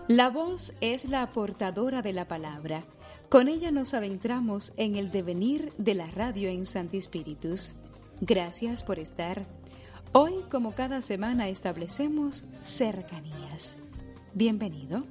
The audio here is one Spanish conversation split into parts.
La voz es la portadora de la palabra. Con ella nos adentramos en el devenir de la radio en Santi Spíritus. Gracias por estar. Hoy, como cada semana, establecemos cercanías. Bienvenido.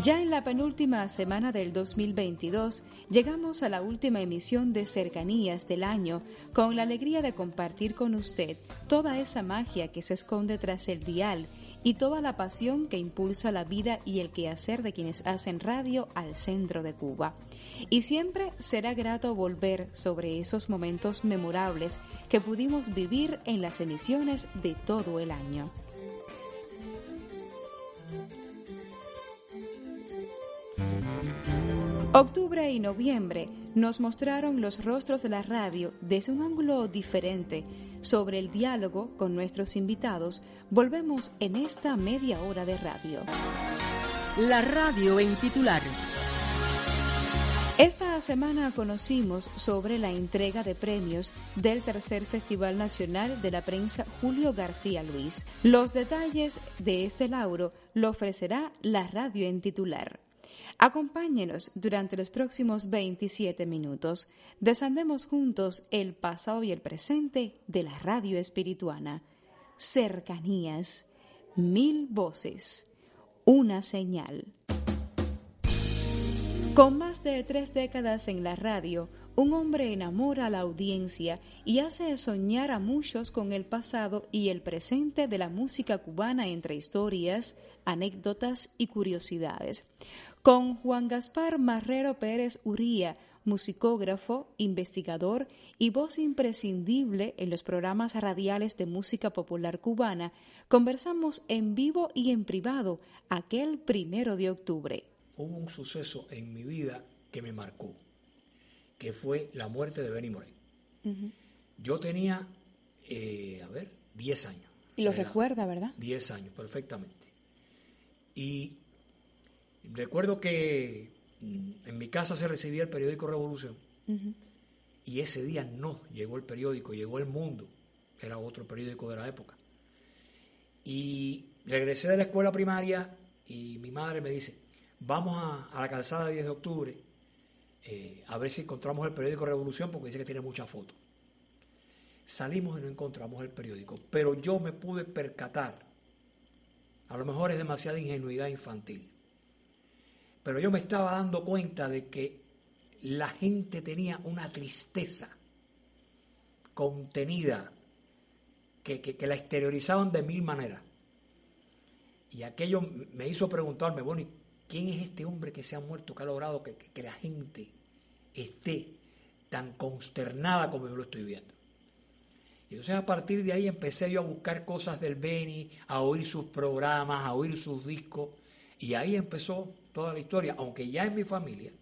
Ya en la penúltima semana del 2022, llegamos a la última emisión de Cercanías del año, con la alegría de compartir con usted toda esa magia que se esconde tras el dial y toda la pasión que impulsa la vida y el quehacer de quienes hacen radio al centro de Cuba. Y siempre será grato volver sobre esos momentos memorables que pudimos vivir en las emisiones de todo el año. Octubre y noviembre nos mostraron los rostros de la radio desde un ángulo diferente. Sobre el diálogo con nuestros invitados, volvemos en esta media hora de radio. La radio en titular. Esta semana conocimos sobre la entrega de premios del tercer Festival Nacional de la Prensa Julio García Luis. Los detalles de este lauro lo ofrecerá la radio en titular. Acompáñenos durante los próximos 27 minutos. Desandemos juntos el pasado y el presente de la radio espirituana. Cercanías, 1000 voces, una señal. Con más de 3 décadas en la radio, un hombre enamora a la audiencia y hace soñar a muchos con el pasado y el presente de la música cubana entre historias, anécdotas y curiosidades. Con Juan Gaspar Marrero Pérez Uría, musicógrafo, investigador y voz imprescindible en los programas radiales de música popular cubana, conversamos en vivo y en privado aquel 1 de octubre. Hubo un suceso en mi vida que me marcó, que fue la muerte de Benny Moré. Uh-huh. Yo tenía, 10 años. Y lo recuerda, ¿verdad? 10 años, perfectamente. Y recuerdo que en mi casa se recibía el periódico Revolución. Uh-huh. Y ese día no llegó el periódico, llegó El Mundo, era otro periódico de la época. Y regresé de la escuela primaria y mi madre me dice: vamos a la calzada 10 de octubre a ver si encontramos el periódico Revolución, porque dice que tiene muchas fotos. Salimos y no encontramos el periódico, pero yo me pude percatar, a lo mejor es demasiada ingenuidad infantil, pero yo me estaba dando cuenta de que la gente tenía una tristeza contenida, que la exteriorizaban de 1000 maneras. Y aquello me hizo preguntarme, bueno, ¿y quién es este hombre que se ha muerto, que ha logrado que la gente esté tan consternada como yo lo estoy viendo? Y entonces a partir de ahí empecé yo a buscar cosas del Benny, a oír sus programas, a oír sus discos, y ahí empezó toda la historia, aunque ya en mi familia,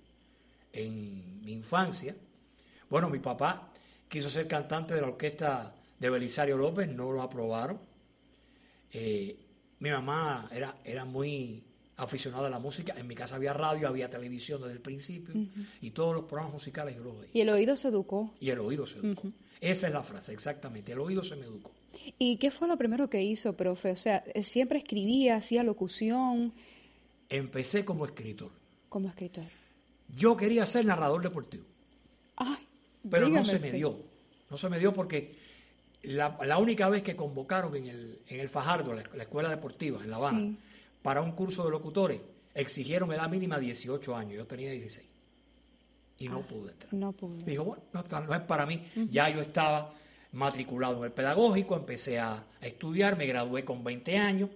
en mi infancia, bueno, mi papá quiso ser cantante de la orquesta de Belisario López, no lo aprobaron. Mi mamá era muy aficionada a la música, en mi casa había radio, había televisión desde el principio, uh-huh, y todos los programas musicales yo los veía. Y el oído se educó. Y el oído se educó. Uh-huh. Esa es la frase, exactamente, el oído se me educó. ¿Y qué fue lo primero que hizo, profe? O sea, ¿siempre escribía, hacía locución? Empecé como escritor. ¿Como escritor? Yo quería ser narrador deportivo. Ay, pero no se me dio. No se me dio porque la única vez que convocaron en el Fajardo, la escuela deportiva, en La Habana, sí, para un curso de locutores, exigieron edad mínima 18 años. Yo tenía 16. Y no pude entrar. No pude. Dijo, bueno, no es para mí. Uh-huh. Ya yo estaba matriculado en el pedagógico, empecé a estudiar, me gradué con 20 años.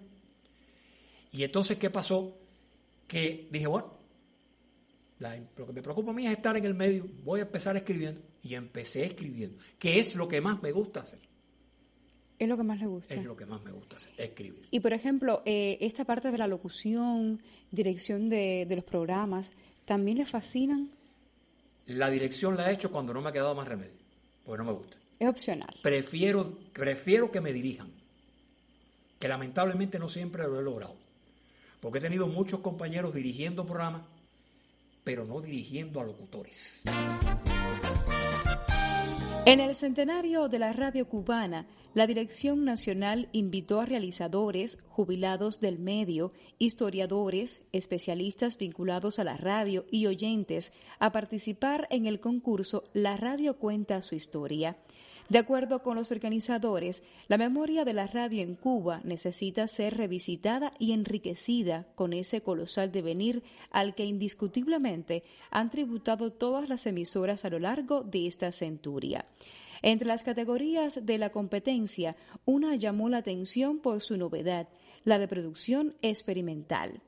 Y entonces, ¿qué pasó? Que dije, bueno, lo que me preocupa a mí es estar en el medio, voy a empezar escribiendo. Y empecé escribiendo, que es lo que más me gusta hacer. ¿Es lo que más le gusta? Es lo que más me gusta hacer, escribir. Y, por ejemplo, esta parte de la locución, dirección de los programas, ¿también le fascinan? La dirección la he hecho cuando no me ha quedado más remedio, porque no me gusta. Es opcional. Prefiero que me dirijan, que lamentablemente no siempre lo he logrado. Porque he tenido muchos compañeros dirigiendo programas, pero no dirigiendo a locutores. En el centenario de la radio cubana, la Dirección Nacional invitó a realizadores, jubilados del medio, historiadores, especialistas vinculados a la radio y oyentes a participar en el concurso La Radio cuenta su historia. De acuerdo con los organizadores, la memoria de la radio en Cuba necesita ser revisitada y enriquecida con ese colosal devenir al que indiscutiblemente han tributado todas las emisoras a lo largo de esta centuria. Entre las categorías de la competencia, una llamó la atención por su novedad, la de producción experimental.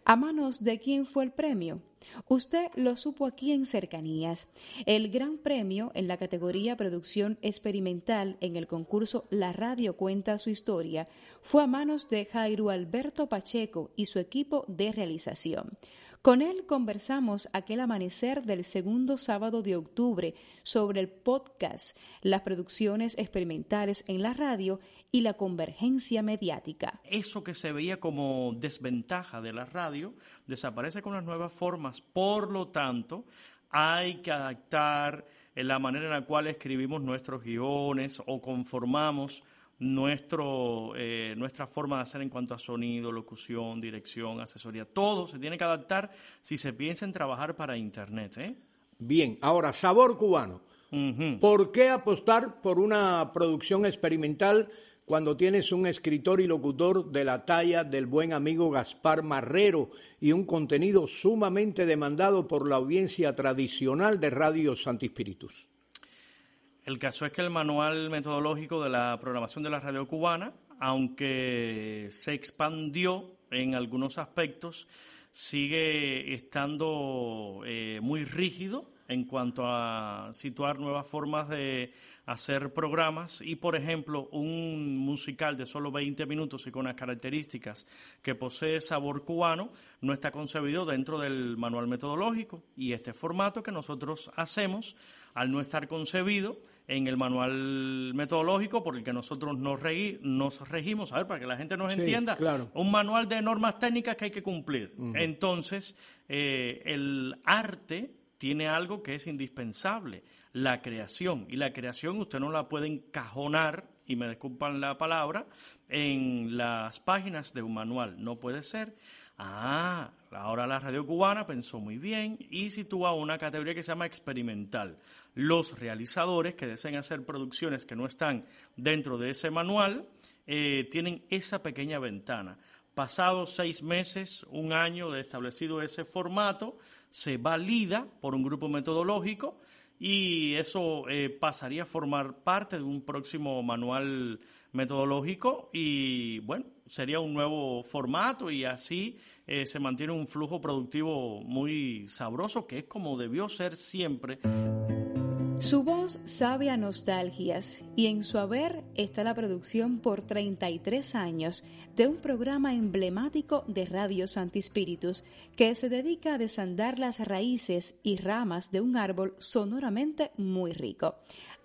¿A manos de quién fue el premio? Usted lo supo aquí en Cercanías. El gran premio en la categoría Producción Experimental en el concurso La Radio cuenta su historia fue a manos de Jairo Alberto Pacheco y su equipo de realización. Con él conversamos aquel amanecer del segundo sábado de octubre sobre el podcast, las producciones experimentales en la radio y la convergencia mediática. Eso que se veía como desventaja de la radio desaparece con las nuevas formas. Por lo tanto, hay que adaptar la manera en la cual escribimos nuestros guiones o conformamos nuestra forma de hacer en cuanto a sonido, locución, dirección, asesoría. Todo se tiene que adaptar si se piensa en trabajar para Internet. Bien, ahora, sabor cubano. Uh-huh. ¿Por qué apostar por una producción experimental cuando tienes un escritor y locutor de la talla del buen amigo Gaspar Marrero y un contenido sumamente demandado por la audiencia tradicional de Radio Santi Spíritus? El caso es que el manual metodológico de la programación de la radio cubana, aunque se expandió en algunos aspectos, sigue estando muy rígido en cuanto a situar nuevas formas de hacer programas y, por ejemplo, un musical de solo 20 minutos y con las características que posee sabor cubano no está concebido dentro del manual metodológico, y este formato que nosotros hacemos, al no estar concebido en el manual metodológico por el que nosotros nos regimos, a ver, para que la gente nos entienda, claro. Un manual de normas técnicas que hay que cumplir. Uh-huh. Entonces, el arte tiene algo que es indispensable, la creación. Y la creación usted no la puede encajonar, y me disculpan la palabra, en las páginas de un manual. No puede ser. Ahora la radio cubana pensó muy bien y sitúa una categoría que se llama experimental. Los realizadores que deseen hacer producciones que no están dentro de ese manual tienen esa pequeña ventana. Pasados 6 meses, 1 año de establecido ese formato, se valida por un grupo metodológico y eso pasaría a formar parte de un próximo manual metodológico y, bueno, sería un nuevo formato y así se mantiene un flujo productivo muy sabroso, que es como debió ser siempre. Su voz sabe a nostalgias y en su haber está la producción por 33 años de un programa emblemático de Radio Santi Spíritus que se dedica a desandar las raíces y ramas de un árbol sonoramente muy rico.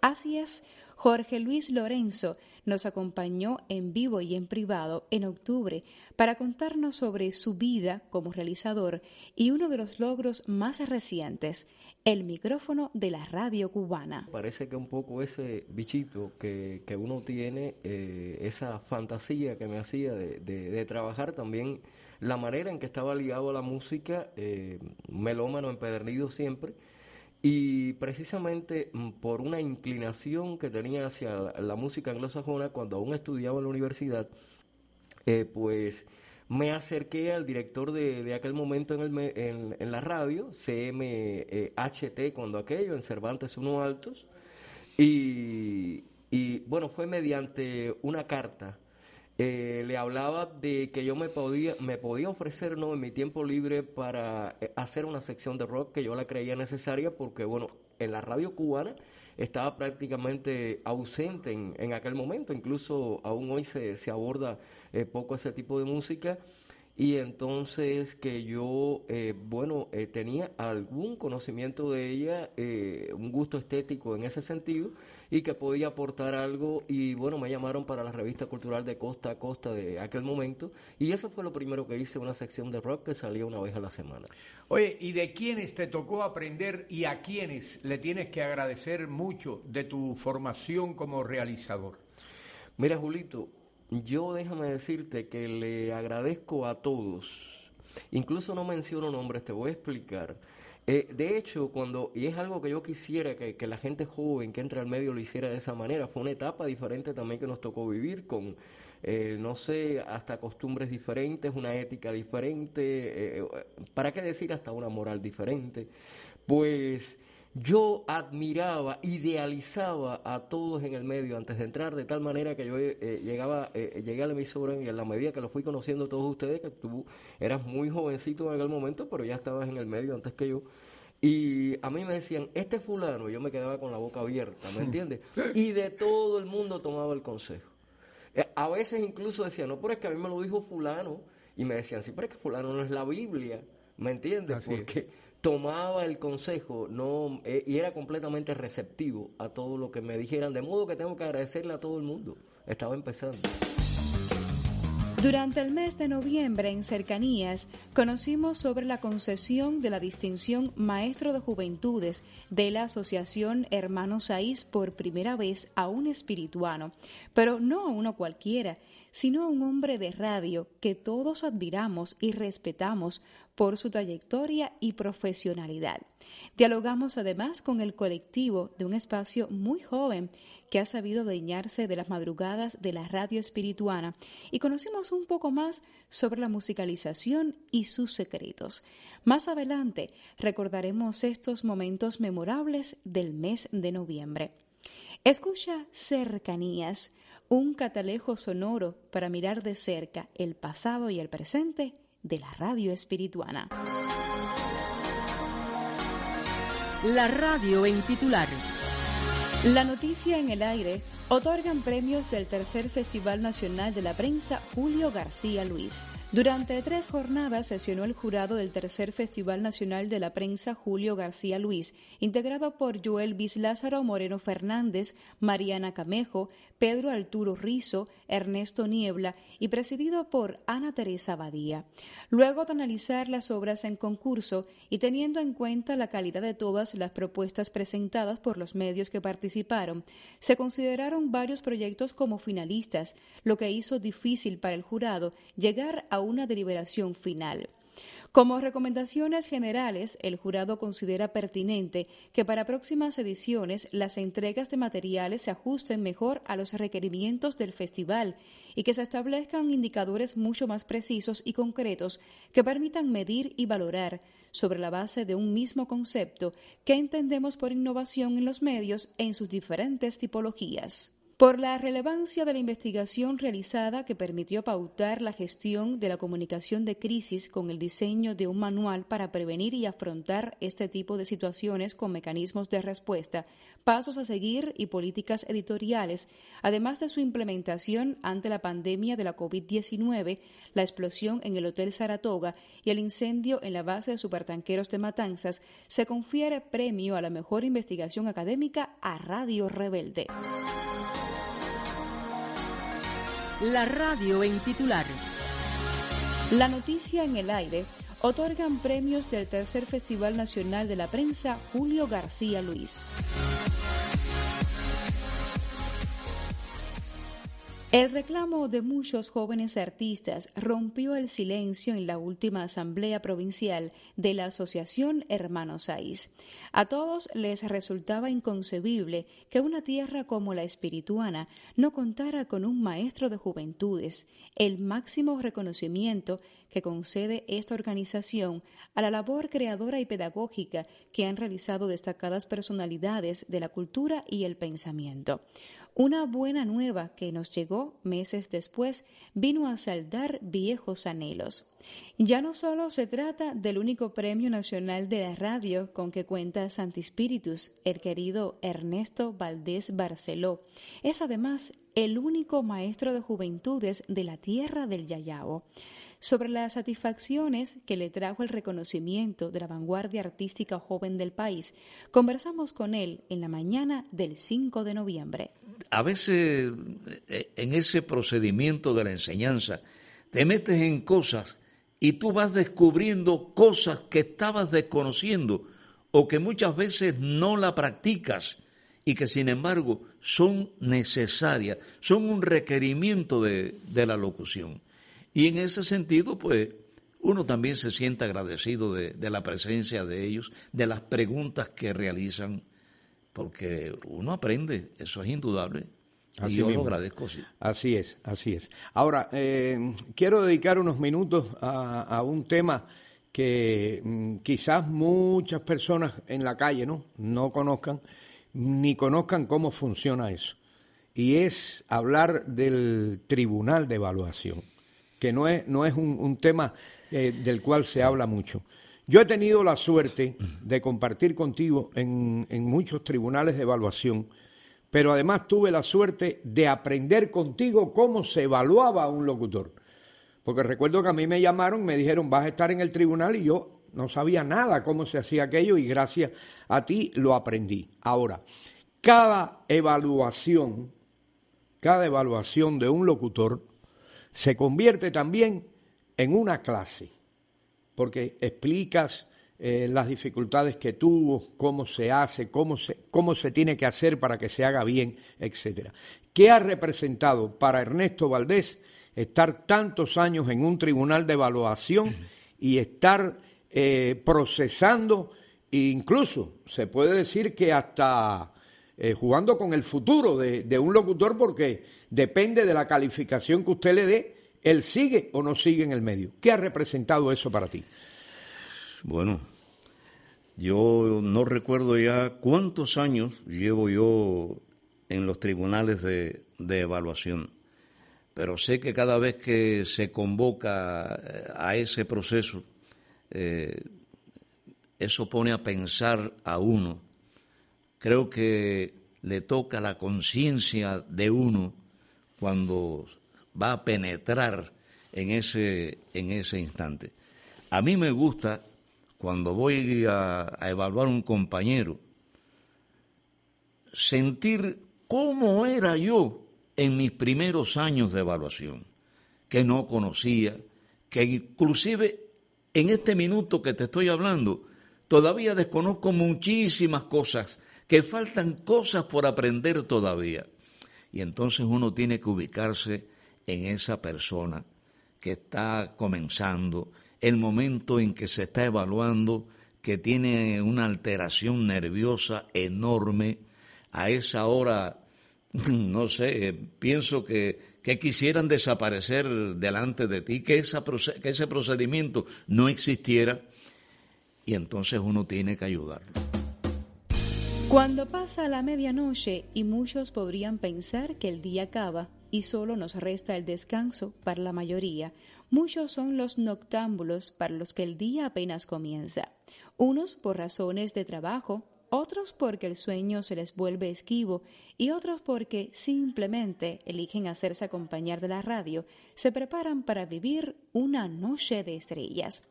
Así es, Jorge Luis Lorenzo nos acompañó en vivo y en privado en octubre para contarnos sobre su vida como realizador y uno de los logros más recientes, el micrófono de la radio cubana. Parece que un poco ese bichito que uno tiene, esa fantasía que me hacía de trabajar también, la manera en que estaba ligado a la música, melómano empedernido siempre, y precisamente por una inclinación que tenía hacia la música anglosajona cuando aún estudiaba en la universidad, pues me acerqué al director de aquel momento en la radio, CMHT, cuando aquello, en Cervantes 1 Altos, y bueno, fue mediante una carta. Le hablaba de que yo me podía ofrecer, ¿no?, en mi tiempo libre para hacer una sección de rock que yo la creía necesaria porque, bueno, en la radio cubana estaba prácticamente ausente en aquel momento, incluso aún hoy se aborda poco ese tipo de música, y entonces que yo, tenía algún conocimiento de ella, un gusto estético en ese sentido, y que podía aportar algo, y bueno, me llamaron para la revista cultural de Costa a Costa de aquel momento, y eso fue lo primero que hice, una sección de rock que salía una vez a la semana. Oye, ¿y de quiénes te tocó aprender y a quiénes le tienes que agradecer mucho de tu formación como realizador? Mira, Julito, yo déjame decirte que le agradezco a todos, incluso no menciono nombres, te voy a explicar. De hecho, y es algo que yo quisiera que la gente joven que entra al medio lo hiciera de esa manera, fue una etapa diferente también que nos tocó vivir con, hasta costumbres diferentes, una ética diferente, ¿para qué decir hasta una moral diferente? Pues yo admiraba, idealizaba a todos en el medio antes de entrar, de tal manera que yo llegué a la emisora y en la medida que lo fui conociendo todos ustedes, que tú eras muy jovencito en aquel momento, pero ya estabas en el medio antes que yo, y a mí me decían, este fulano, y yo me quedaba con la boca abierta, ¿me entiendes? Y de todo el mundo tomaba el consejo. A veces incluso decían, no, pero es que a mí me lo dijo fulano, y me decían, sí, pero es que fulano no es la Biblia, ¿me entiendes? Así Porque tomaba el consejo y era completamente receptivo a todo lo que me dijeran, de modo que tengo que agradecerle a todo el mundo. Estaba empezando. Durante el mes de noviembre, en Cercanías, conocimos sobre la concesión de la distinción Maestro de Juventudes de la Asociación Hermanos Saiz por primera vez a un espirituano, pero no a uno cualquiera, sino a un hombre de radio que todos admiramos y respetamos por su trayectoria y profesionalidad. Dialogamos además con el colectivo de un espacio muy joven que ha sabido adueñarse de las madrugadas de la radio espirituana y conocimos un poco más sobre la musicalización y sus secretos. Más adelante recordaremos estos momentos memorables del mes de noviembre. Escucha Cercanías, un catalejo sonoro para mirar de cerca el pasado y el presente de la radio espirituana. La radio en titular. La noticia en el aire. Otorgan premios del tercer Festival Nacional de la Prensa Julio García Luis. Durante 3 jornadas sesionó el jurado del tercer Festival Nacional de la Prensa Julio García Luis, integrado por Joel Bis Lázaro Moreno Fernández, Mariana Camejo, Pedro Arturo Rizo, Ernesto Niebla y presidido por Ana Teresa Badía. Luego de analizar las obras en concurso y teniendo en cuenta la calidad de todas las propuestas presentadas por los medios que participaron, se consideraron varios proyectos como finalistas, lo que hizo difícil para el jurado llegar a una deliberación final. Como recomendaciones generales, el jurado considera pertinente que para próximas ediciones las entregas de materiales se ajusten mejor a los requerimientos del festival y que se establezcan indicadores mucho más precisos y concretos que permitan medir y valorar sobre la base de un mismo concepto que entendemos por innovación en los medios en sus diferentes tipologías. Por la relevancia de la investigación realizada que permitió pautar la gestión de la comunicación de crisis con el diseño de un manual para prevenir y afrontar este tipo de situaciones con mecanismos de respuesta, pasos a seguir y políticas editoriales, además de su implementación ante la pandemia de la COVID-19, la explosión en el Hotel Saratoga y el incendio en la base de supertanqueros de Matanzas, se confiere premio a la mejor investigación académica a Radio Rebelde. La radio en titular. La noticia en el aire. Otorgan premios del tercer Festival Nacional de la Prensa Julio García Luis. El reclamo de muchos jóvenes artistas rompió el silencio en la última asamblea provincial de la Asociación Hermanos Saiz. A todos les resultaba inconcebible que una tierra como la espirituana no contara con un maestro de juventudes, el máximo reconocimiento que concede esta organización a la labor creadora y pedagógica que han realizado destacadas personalidades de la cultura y el pensamiento. Una buena nueva que nos llegó meses después vino a saldar viejos anhelos. Ya no solo se trata del único premio nacional de la radio con que cuenta Santi Spíritus, el querido Ernesto Valdés Barceló. Es además el único maestro de juventudes de la tierra del Yayabo. Sobre las satisfacciones que le trajo el reconocimiento de la vanguardia artística joven del país, conversamos con él en la mañana del 5 de noviembre. A veces en ese procedimiento de la enseñanza te metes en cosas y tú vas descubriendo cosas que estabas desconociendo o que muchas veces no la practicas y que sin embargo son necesarias, son un requerimiento de la locución. Y en ese sentido, pues, uno también se siente agradecido de la presencia de ellos, de las preguntas que realizan, porque uno aprende, eso es indudable. Así y yo mismo lo agradezco, sí. Así es, así es. Ahora, quiero dedicar unos minutos a un tema que quizás muchas personas en la calle no conozcan, ni conozcan cómo funciona eso. Y es hablar del Tribunal de Evaluación, que no es un tema del cual se habla mucho. Yo he tenido la suerte de compartir contigo en muchos tribunales de evaluación, pero además tuve la suerte de aprender contigo cómo se evaluaba a un locutor. Porque recuerdo que a mí me llamaron, me dijeron, vas a estar en el tribunal, y yo no sabía nada cómo se hacía aquello, y gracias a ti lo aprendí. Ahora, cada evaluación de un locutor se convierte también en una clase, porque explicas las dificultades que tuvo, cómo se hace, cómo se tiene que hacer para que se haga bien, etcétera. ¿Qué ha representado para Ernesto Valdés estar tantos años en un tribunal de evaluación y estar procesando, e incluso se puede decir que hasta jugando con el futuro de un locutor, porque depende de la calificación que usted le dé, él sigue o no sigue en el medio? ¿Qué ha representado eso para ti? Bueno, yo no recuerdo ya cuántos años llevo yo en los tribunales de evaluación, pero sé que cada vez que se convoca a ese proceso, eso pone a pensar a uno. Creo que le toca la conciencia de uno cuando va a penetrar en ese instante. A mí me gusta, cuando voy a evaluar un compañero, sentir cómo era yo en mis primeros años de evaluación, que no conocía, que inclusive en este minuto que te estoy hablando, todavía desconozco muchísimas cosas, que faltan cosas por aprender todavía. Y entonces uno tiene que ubicarse en esa persona que está comenzando, el momento en que se está evaluando, que tiene una alteración nerviosa enorme. A esa hora, no sé, pienso que quisieran desaparecer delante de ti, que ese procedimiento no existiera, y entonces uno tiene que ayudarlo. Cuando pasa la medianoche y muchos podrían pensar que el día acaba y solo nos resta el descanso para la mayoría, muchos son los noctámbulos para los que el día apenas comienza. Unos por razones de trabajo, otros porque el sueño se les vuelve esquivo y otros porque simplemente eligen hacerse acompañar de la radio, se preparan para vivir una noche de estrellas.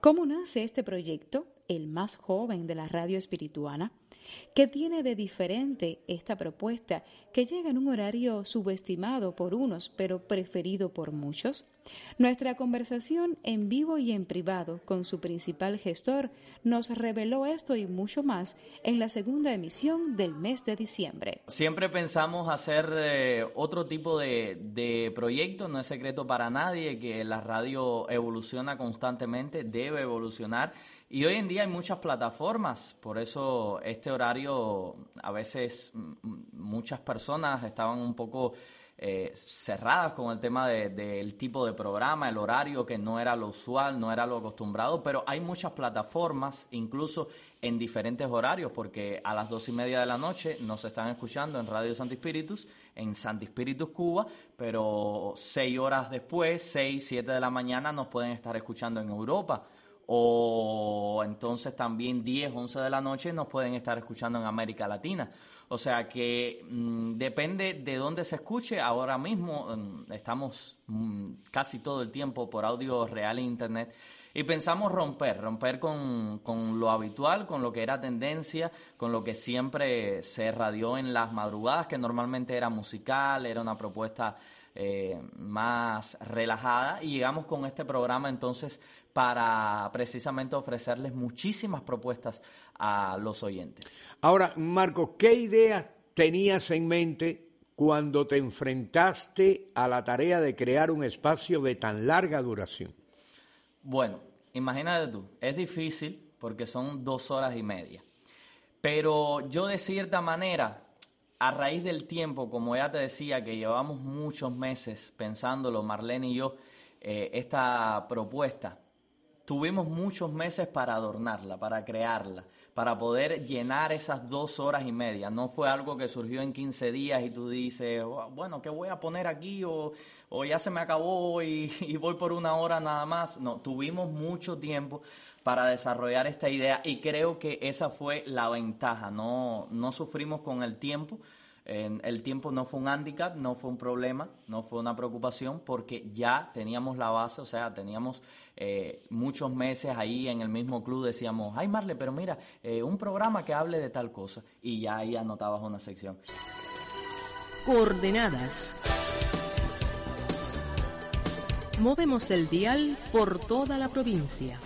¿Cómo nace este proyecto, el más joven de la radio espirituana? ¿Qué tiene de diferente esta propuesta que llega en un horario subestimado por unos, pero preferido por muchos? Nuestra conversación en vivo y en privado con su principal gestor nos reveló esto y mucho más en la segunda emisión del mes de diciembre. Siempre pensamos hacer otro tipo de proyectos, no es secreto para nadie que la radio evoluciona constantemente, debe evolucionar. Y hoy en día hay muchas plataformas, por eso este horario a veces muchas personas estaban un poco cerradas con el tema del tipo de programa, el horario, que no era lo usual, no era lo acostumbrado, pero hay muchas plataformas, incluso en diferentes horarios, porque a las 2:30 de la noche nos están escuchando en Radio Santi Spíritus, en Santi Spíritus Cuba, pero 6 horas después, 6, 7 de la mañana, nos pueden estar escuchando en Europa, o entonces también 10, 11 de la noche nos pueden estar escuchando en América Latina. O sea que depende de dónde se escuche. Ahora mismo estamos casi todo el tiempo por audio real e internet, y pensamos romper con lo habitual, con lo que era tendencia, con lo que siempre se radió en las madrugadas, que normalmente era musical, era una propuesta más relajada, y llegamos con este programa entonces para precisamente ofrecerles muchísimas propuestas a los oyentes. Ahora, Marco, ¿qué ideas tenías en mente cuando te enfrentaste a la tarea de crear un espacio de tan larga duración? Bueno, imagínate tú, es difícil porque son 2 horas y media, pero yo de cierta manera, a raíz del tiempo, como ya te decía, que llevamos muchos meses pensándolo, Marlene y yo, esta propuesta, tuvimos muchos meses para adornarla, para crearla, para poder llenar esas 2 horas y media. No fue algo que surgió en 15 días y tú dices, bueno, ¿qué voy a poner aquí? O ya se me acabó y voy por 1 hora nada más. No, tuvimos mucho tiempo para desarrollar esta idea, y creo que esa fue la ventaja. No sufrimos con el tiempo. El tiempo no fue un hándicap, no fue un problema, no fue una preocupación, porque ya teníamos la base, o sea, teníamos muchos meses ahí en el mismo club. Decíamos, ay Marle, pero mira, un programa que hable de tal cosa, y ya ahí anotabas una sección. Coordenadas. Movemos el dial por toda la provincia.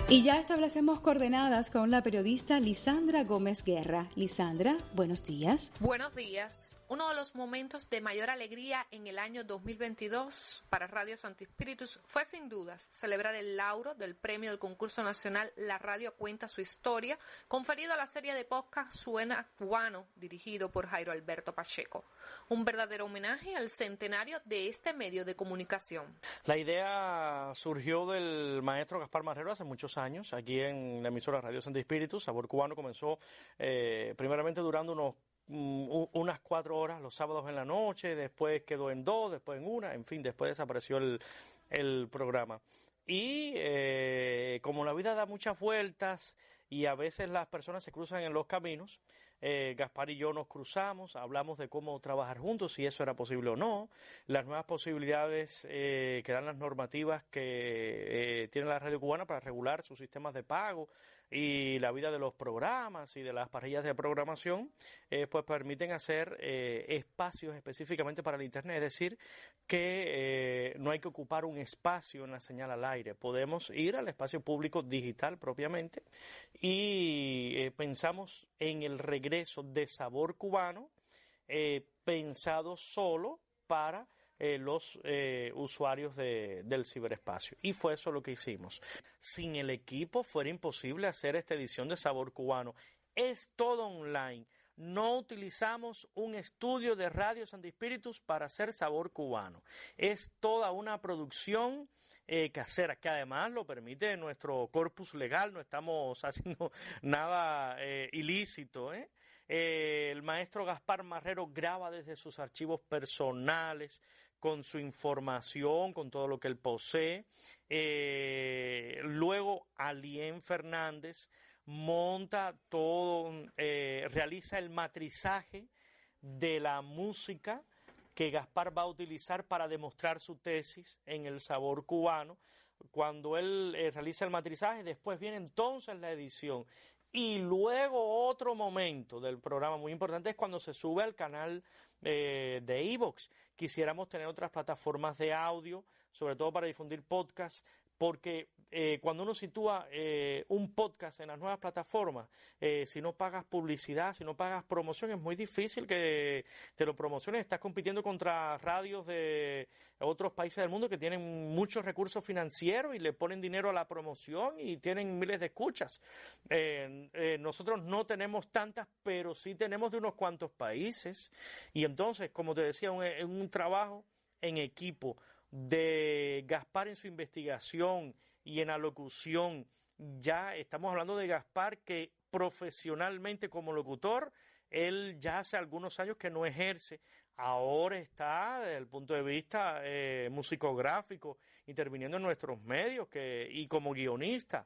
Y ya establecemos coordenadas con la periodista Lisandra Gómez Guerra. Lisandra, buenos días. Buenos días. Uno de los momentos de mayor alegría en el año 2022 para Radio Santi Spíritus fue sin dudas celebrar el lauro del premio del concurso nacional La Radio Cuenta Su Historia, conferido a la serie de podcast Suena Cubano, dirigido por Jairo Alberto Pacheco. Un verdadero homenaje al centenario de este medio de comunicación. La idea surgió del maestro Gaspar Marrero hace muchos años, aquí en la emisora Radio Santi Spíritus. Sabor Cubano comenzó primeramente durando unas 4 horas los sábados en la noche, después quedó en 2, después en 1, en fin, después desapareció el programa. Y como la vida da muchas vueltas y a veces las personas se cruzan en los caminos, Gaspar y yo nos cruzamos, hablamos de cómo trabajar juntos, si eso era posible o no, las nuevas posibilidades que dan las normativas que tiene la radio cubana para regular sus sistemas de pago y la vida de los programas y de las parrillas de programación, pues permiten hacer espacios específicamente para el Internet, es decir, que no hay que ocupar un espacio en la señal al aire, podemos ir al espacio público digital propiamente, y pensamos en el regreso de Sabor Cubano, pensado solo para los usuarios del ciberespacio. Y fue eso lo que hicimos. Sin el equipo fuera imposible hacer esta edición de Sabor Cubano. Es todo online. No utilizamos un estudio de Radio Santi Spíritus para hacer Sabor Cubano. Es toda una producción casera, que además lo permite nuestro corpus legal. No estamos haciendo nada ilícito, El maestro Gaspar Marrero graba desde sus archivos personales, con su información, con todo lo que él posee. Luego Alien Fernández monta todo, realiza el matrizaje de la música que Gaspar va a utilizar para demostrar su tesis en el Sabor Cubano. Cuando él realiza el matrizaje, después viene entonces la edición. Y luego otro momento del programa muy importante es cuando se sube al canal de iVoox. Quisiéramos tener otras plataformas de audio, sobre todo para difundir podcasts, porque cuando uno sitúa un podcast en las nuevas plataformas, si no pagas publicidad, si no pagas promoción, es muy difícil que te lo promociones. Estás compitiendo contra radios de otros países del mundo que tienen muchos recursos financieros y le ponen dinero a la promoción y tienen miles de escuchas. Nosotros no tenemos tantas, pero sí tenemos de unos cuantos países. Y entonces, como te decía, un trabajo en equipo de Gaspar en su investigación y en la locución. Ya estamos hablando de Gaspar que profesionalmente como locutor, él ya hace algunos años que no ejerce, ahora está desde el punto de vista musicográfico, interviniendo en nuestros medios y como guionista.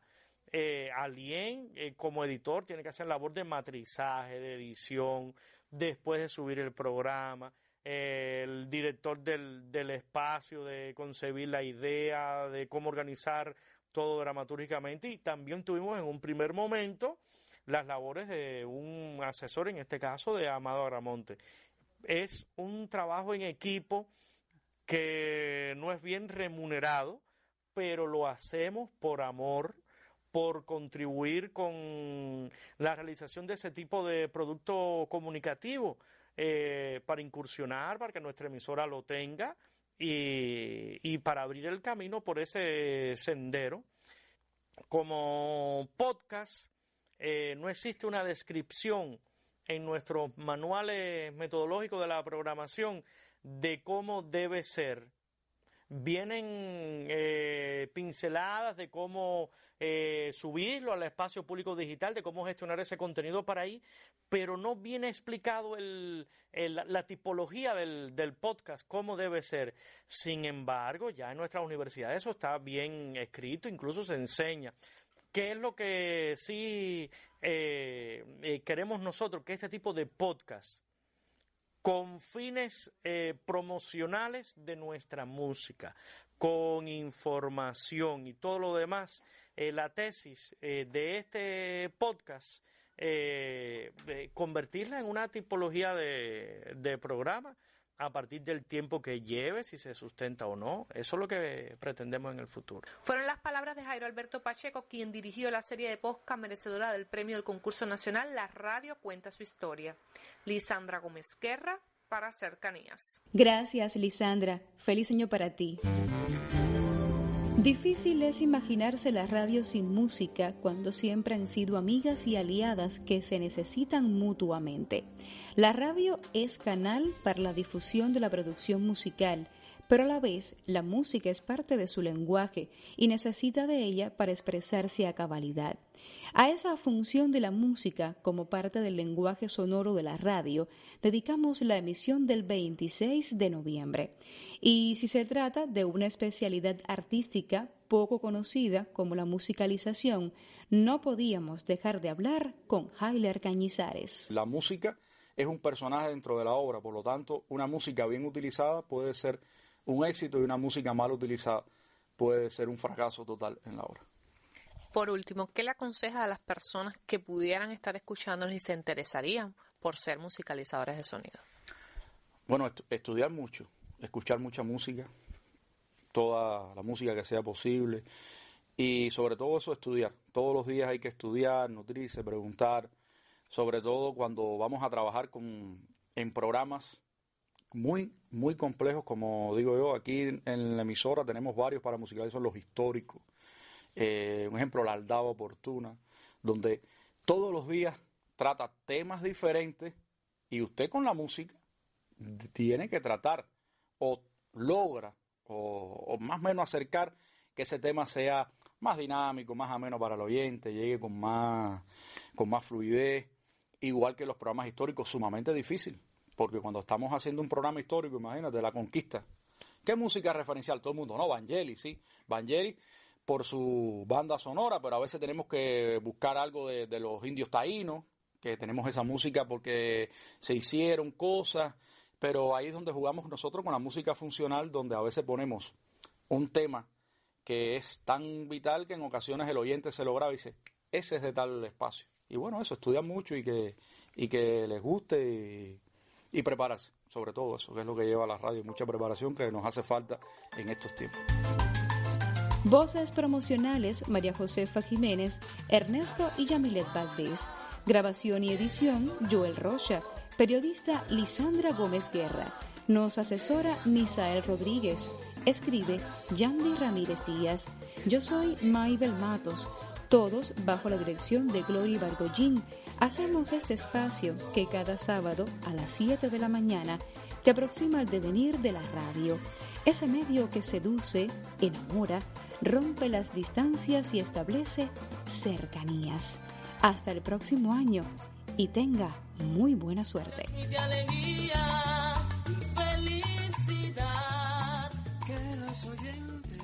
Alien como editor tiene que hacer labor de matrizaje, de edición, después de subir el programa. El director del espacio, de concebir la idea, de cómo organizar todo dramatúrgicamente, y también tuvimos en un primer momento las labores de un asesor, en este caso de Amado Agramonte. Es un trabajo en equipo que no es bien remunerado, pero lo hacemos por amor, por contribuir con la realización de ese tipo de producto comunicativo, para incursionar, para que nuestra emisora lo tenga y para abrir el camino por ese sendero. Como podcast, no existe una descripción en nuestros manuales metodológicos de la programación de cómo debe ser. Vienen pinceladas de cómo subirlo al espacio público digital, de cómo gestionar ese contenido para ahí, pero no viene explicado la tipología del podcast, cómo debe ser. Sin embargo, ya en nuestras universidades eso está bien escrito, incluso se enseña. ¿Qué es lo que sí queremos nosotros? Que este tipo de podcast, con fines promocionales de nuestra música, con información y todo lo demás, la tesis de este podcast, convertirla en una tipología de programa a partir del tiempo que lleve, si se sustenta o no. Eso es lo que pretendemos en el futuro. Fueron las palabras de Jairo Alberto Pacheco, quien dirigió la serie de podcast merecedora del premio del concurso nacional La Radio Cuenta Su Historia. Lisandra Gómez Guerra, para Cercanías. Gracias, Lisandra. Feliz año para ti. Difícil es imaginarse la radio sin música cuando siempre han sido amigas y aliadas que se necesitan mutuamente. La radio es canal para la difusión de la producción musical, pero a la vez la música es parte de su lenguaje y necesita de ella para expresarse a cabalidad. A esa función de la música, como parte del lenguaje sonoro de la radio, dedicamos la emisión del 26 de noviembre. Y si se trata de una especialidad artística poco conocida como la musicalización, no podíamos dejar de hablar con Hayler Cañizares. La música es un personaje dentro de la obra, por lo tanto, una música bien utilizada puede ser un éxito y una música mal utilizada puede ser un fracaso total en la obra. Por último, ¿qué le aconseja a las personas que pudieran estar escuchándonos y se interesarían por ser musicalizadores de sonido? Bueno, estudiar mucho, escuchar mucha música, toda la música que sea posible y sobre todo eso, estudiar. Todos los días hay que estudiar, nutrirse, preguntar, sobre todo cuando vamos a trabajar en programas muy, muy complejos, como digo yo, aquí en la emisora tenemos varios para musicalizar, los históricos. Un ejemplo, La Aldaba Oportuna, donde todos los días trata temas diferentes y usted con la música tiene que tratar o logra o más o menos acercar que ese tema sea más dinámico, más ameno para el oyente, llegue con más fluidez, igual que los programas históricos, sumamente difícil, porque cuando estamos haciendo un programa histórico, imagínate, La Conquista, ¿qué música referencial? Todo el mundo, no, Vangelis, sí, Vangelis por su banda sonora, pero a veces tenemos que buscar algo de los indios taínos, que tenemos esa música porque se hicieron cosas, pero ahí es donde jugamos nosotros con la música funcional, donde a veces ponemos un tema que es tan vital que en ocasiones el oyente se lo graba y dice, ese es de tal espacio. Y bueno, eso, estudiar mucho y que les guste y prepararse, sobre todo eso, que es lo que lleva a la radio, mucha preparación que nos hace falta en estos tiempos. Voces promocionales: María Josefa Jiménez, Ernesto y Yamilet Valdés. Grabación y edición: Joel Rocha. Periodista: Lisandra Gómez Guerra. Nos asesora Misael Rodríguez. Escribe Yandy Ramírez Díaz. Yo soy Maybel Matos. Todos bajo la dirección de Gloria Bargollín. Hacemos este espacio que cada sábado a las 7 de la mañana te aproxima al devenir de la radio. Ese medio que seduce, enamora, rompe las distancias y establece cercanías. Hasta el próximo año y tenga muy buena suerte. Felicidad, que los oyentes